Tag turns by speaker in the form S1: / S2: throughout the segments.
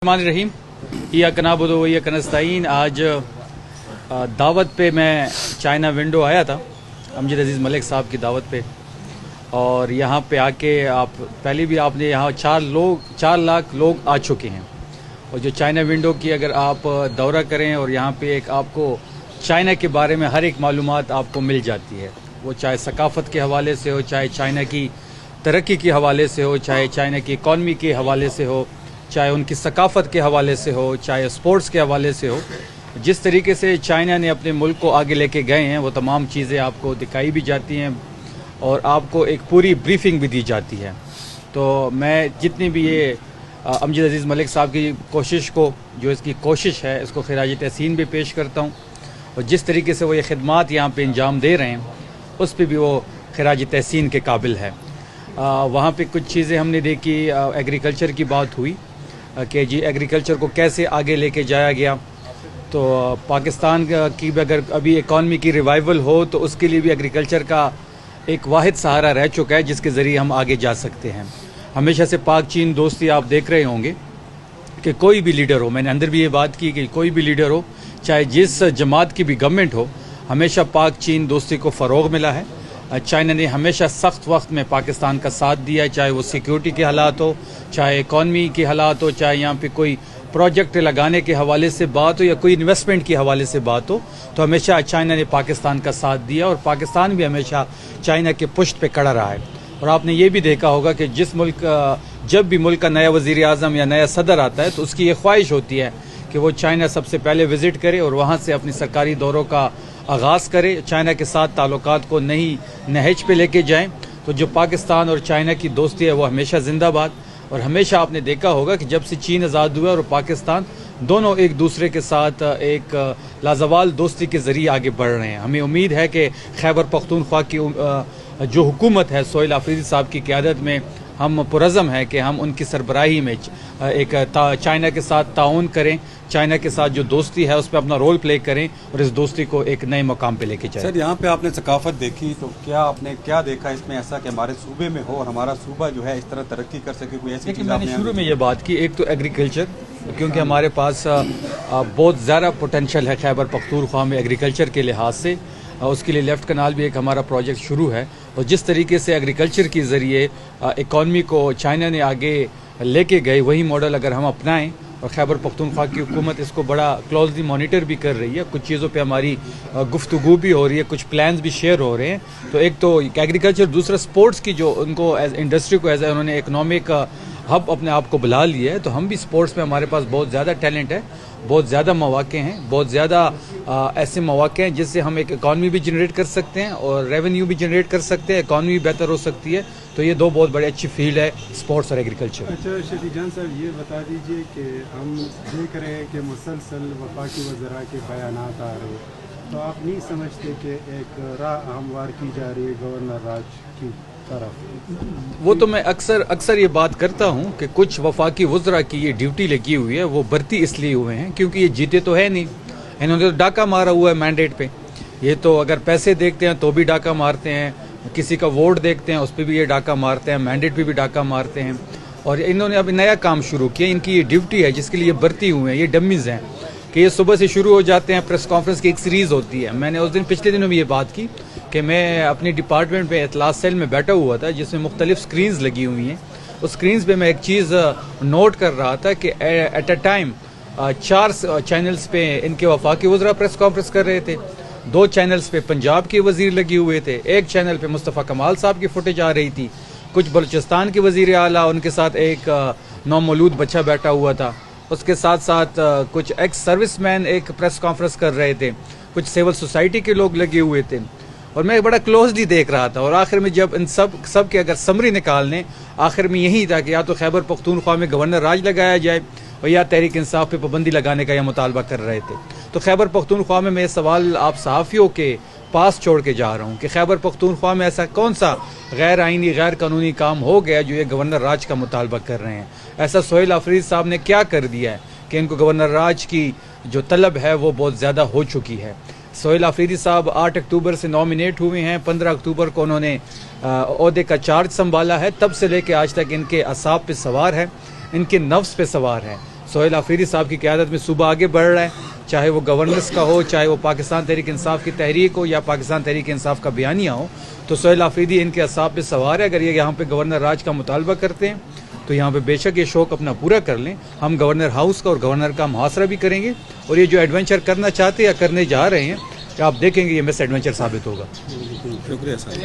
S1: रहमान रहीम इय्याक नअबुदु व इय्याक नस्तईन। आज दावत पे मैं चाइना विंडो आया था अमजद अजीज़ मलिक साहब की दावत पे, और यहाँ पे आके आप पहले भी आपने यहाँ 4 लाख लोग आ चुके हैं। और जो चाइना विंडो की अगर आप दौरा करें और यहाँ पे एक आपको चाइना के बारे में हर एक मालूमात आपको मिल जाती है, वो चाहे सकाफ़त के हवाले से हो, चाहे चाइना की तरक्की के हवाले से हो, चाहे चाइना की इकॉनमी के हवाले से हो, चाहे उनकी सकाफ़त के हवाले से हो, चाहे स्पोर्ट्स के हवाले से हो। जिस तरीके से चाइना ने अपने मुल्क को आगे लेके गए हैं वो तमाम चीज़ें आपको दिखाई भी जाती हैं और आपको एक पूरी ब्रीफिंग भी दी जाती है। तो मैं जितनी भी ये अमजद अजीज़ मलिक साहब की कोशिश को, जो इसकी कोशिश है, इसको खिराज तहसीन भी पेश करता हूँ, और जिस तरीके से वो ये खिदमात यहाँ पे अंजाम दे रहे हैं उस पर भी वो खिराज तहसीन के काबिल है। वहाँ पे कुछ चीज़ें हमने देखी, एग्रीकल्चर की बात हुई कि जी एग्रीकल्चर को कैसे आगे लेके जाया गया। तो पाकिस्तान की भी अगर अभी इकॉनमी की रिवाइवल हो तो उसके लिए भी एग्रीकल्चर का एक वाहिद सहारा रह चुका है जिसके ज़रिए हम आगे जा सकते हैं। हमेशा से पाक चीन दोस्ती आप देख रहे होंगे कि कोई भी लीडर हो, मैंने अंदर भी ये बात की कि कोई भी लीडर हो, चाहे जिस जमात की भी गवर्नमेंट हो, हमेशा पाक चीन दोस्ती को फ़रोग़ मिला है। चाइना ने हमेशा सख्त वक्त में पाकिस्तान का साथ दिया है, चाहे वो सिक्योरिटी के हालात हो, चाहे इकॉनमी के हालात हो, चाहे यहाँ पे कोई प्रोजेक्ट लगाने के हवाले से बात हो या कोई इन्वेस्टमेंट के हवाले से बात हो, तो हमेशा चाइना ने पाकिस्तान का साथ दिया और पाकिस्तान भी हमेशा चाइना के पुश्त पे खड़ा रहा है। और आपने ये भी देखा होगा कि जिस मुल्क जब भी मुल्क का नया वज़ीर आज़म या नया सदर आता है तो उसकी ये ख्वाहिश होती है कि वो चाइना सबसे पहले विज़िट करे और वहाँ से अपनी सरकारी दौरों का आगाज़ करे, चाइना के साथ ताल्लुकात को नई नहज पे लेके जाएं। तो जो पाकिस्तान और चाइना की दोस्ती है वो हमेशा जिंदाबाद। और हमेशा आपने देखा होगा कि जब से चीन आज़ाद हुआ और पाकिस्तान, दोनों एक दूसरे के साथ एक लाजवाल दोस्ती के ज़रिए आगे बढ़ रहे हैं। हमें उम्मीद है कि खैबर पख्तूनख्वा की जो हुकूमत है सोहेल आफरीदी साहब की क़यादत में, हम पुरज़म है कि हम उनकी सरबराही में एक चाइना के साथ ताउन करें, चाइना के साथ जो दोस्ती है उस पर अपना रोल प्ले करें और इस दोस्ती को एक नए मकाम पे लेके जाएं।
S2: सर, यहाँ पे आपने सकाफत देखी तो क्या आपने क्या देखा इसमें ऐसा कि हमारे सूबे में हो और हमारा सूबा जो है इस तरह तरक्की कर सके? कोई ऐसी चीज़
S1: मैंने शुरू में ये बात की, एक तो एग्रीकल्चर, क्योंकि हमारे पास बहुत ज़्यादा पोटेंशल है खैबर पख्तूनख्वा में एग्रीकल्चर के लिहाज से। उसके लिए लेफ़्ट कनाल भी एक हमारा प्रोजेक्ट शुरू है। और जिस तरीके से एग्रीकल्चर के ज़रिए इकॉनमी को चाइना ने आगे लेके गए, वही मॉडल अगर हम अपनाएं, और खैबर पख्तूनख्वा की हुकूमत इसको बड़ा क्लोजली मॉनिटर भी कर रही है, कुछ चीज़ों पे हमारी गुफ्तगू भी हो रही है, कुछ प्लान्स भी शेयर हो रहे हैं। तो एक तो एग्रीकल्चर, दूसरा स्पोर्ट्स की जो उनको एज इंडस्ट्री को एज उन्होंने इकनॉमिक हब अपने आप को बुला लिया है। तो हम भी स्पोर्ट्स में हमारे पास बहुत ज़्यादा टैलेंट है, बहुत ज़्यादा मौक़े हैं, बहुत ज़्यादा ऐसे मौक़े हैं जिससे हम एक इकॉनमी भी जनरेट कर सकते हैं और रेवेन्यू भी जनरेट कर सकते हैं, इकॉनमी भी बेहतर हो सकती है। तो ये दो बहुत बड़ी अच्छी फील्ड है, स्पोर्ट्स और एग्रीकल्चर।
S3: अच्छा शफी जान साहब, ये बता दीजिए कि हम देख रहे हैं कि मुसलसल वफाकी वज़रा के बयानात आ रहे हैं, तो आप नहीं समझते कि एक राह हमवार की जा रही है गवर्नर राज की तरफ?
S1: वो तो मैं अक्सर ये बात करता हूँ कि कुछ वफाकी वज़रा की ये ड्यूटी लगी हुई है, वो भर्ती इसलिए हुए हैं क्योंकि ये जीते तो है नहीं, इन्होंने तो डाका मारा हुआ है मैंडेट पे। ये तो अगर पैसे देखते हैं तो भी डाका मारते हैं, किसी का वोट देखते हैं उस पर भी ये डाका मारते हैं, मैंडेट पे भी डाका मारते हैं। और इन्होंने अभी नया काम शुरू किया, इनकी ये ड्यूटी है जिसके लिए भर्ती हुए हैं। ये डमीज़ हैं कि ये सुबह से शुरू हो जाते हैं, प्रेस कॉन्फ्रेंस की एक सीरीज़ होती है। मैंने उस दिन पिछले दिनों में ये बात की कि मैं अपनी डिपार्टमेंट में इतलात सेल में बैठा हुआ था जिसमें मुख्तलिफ स्क्रीन्स लगी हुई हैं। उस स्क्रीन्स पे मैं एक चीज़ नोट कर रहा था कि एट अ टाइम 4 चैनल्स पे इनके वफाकी वज़रा प्रेस कॉन्फ्रेंस कर रहे थे, 2 चैनल्स पे पंजाब के वज़ीर लगे हुए थे, एक चैनल पे मुस्तफ़ा कमाल साहब की फुटेज आ रही थी, कुछ बलूचिस्तान के वज़ीर आला, उनके साथ एक नौमौलूद बच्चा बैठा हुआ था, उसके साथ साथ कुछ एक्स सर्विसमैन एक प्रेस कॉन्फ्रेंस कर रहे थे, कुछ सिविल सोसाइटी के लोग लगे हुए थे, और मैं बड़ा क्लोजली देख रहा था। और आखिर में जब इन सब के अगर समरी निकालने, आखिर में यही था कि या तो खैबर पख्तूनख्वा में गवर्नर राज लगाया जाए और या तहरीक इंसाफ पे पाबंदी लगाने का यह मुतालबा कर रहे थे। तो खैबर पख्तूनख्वा में मैं सवाल आप सहाफ़ियों के पास छोड़ के जा रहा हूँ कि खैबर पख्तूनख्वा में ऐसा कौन सा गैर आइनी गैर कानूनी काम हो गया जो ये गवर्नर राज का मुतालबा कर रहे हैं? ऐसा सोहेल आफरीदी साहब ने क्या कर दिया है कि इनको गवर्नर राज की जो तलब है वो बहुत ज़्यादा हो चुकी है? सोहेल आफरीदी साहब 8 अक्टूबर से नॉमिनेट हुए हैं, 15 अक्टूबर को उन्होंने ओहदे का चार्ज संभाला है, तब से लेकर आज तक इनके असाब पे सवार है, इनके नफ्स पे सवार है। سہیل آفریدی صاحب کی قیادت میں صوبہ آگے بڑھ رہا ہے, چاہے وہ گورننس کا ہو, چاہے وہ پاکستان تحریک انصاف کی تحریک ہو یا پاکستان تحریک انصاف کا بیانیہ ہو. تو سہیل آفریدی ان کے اعصاب پہ سوار ہے. اگر یہ یہاں پہ گورنر راج کا مطالبہ کرتے ہیں تو یہاں پہ بے شک یہ شوق اپنا پورا کر لیں. ہم گورنر ہاؤس کا اور گورنر کا محاصرہ بھی کریں گے, اور یہ جو ایڈونچر کرنا چاہتے یا کرنے جا رہے ہیں کہ آپ دیکھیں گے یہ مس ایڈونچر ثابت ہوگا.
S2: شکریہ سر.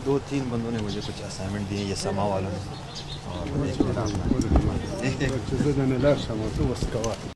S4: دو تین بندوں نے مجھے کچھ اسائنمنٹ دیے, یہ سما والوں نے, اور
S3: Çözülen neler şaması,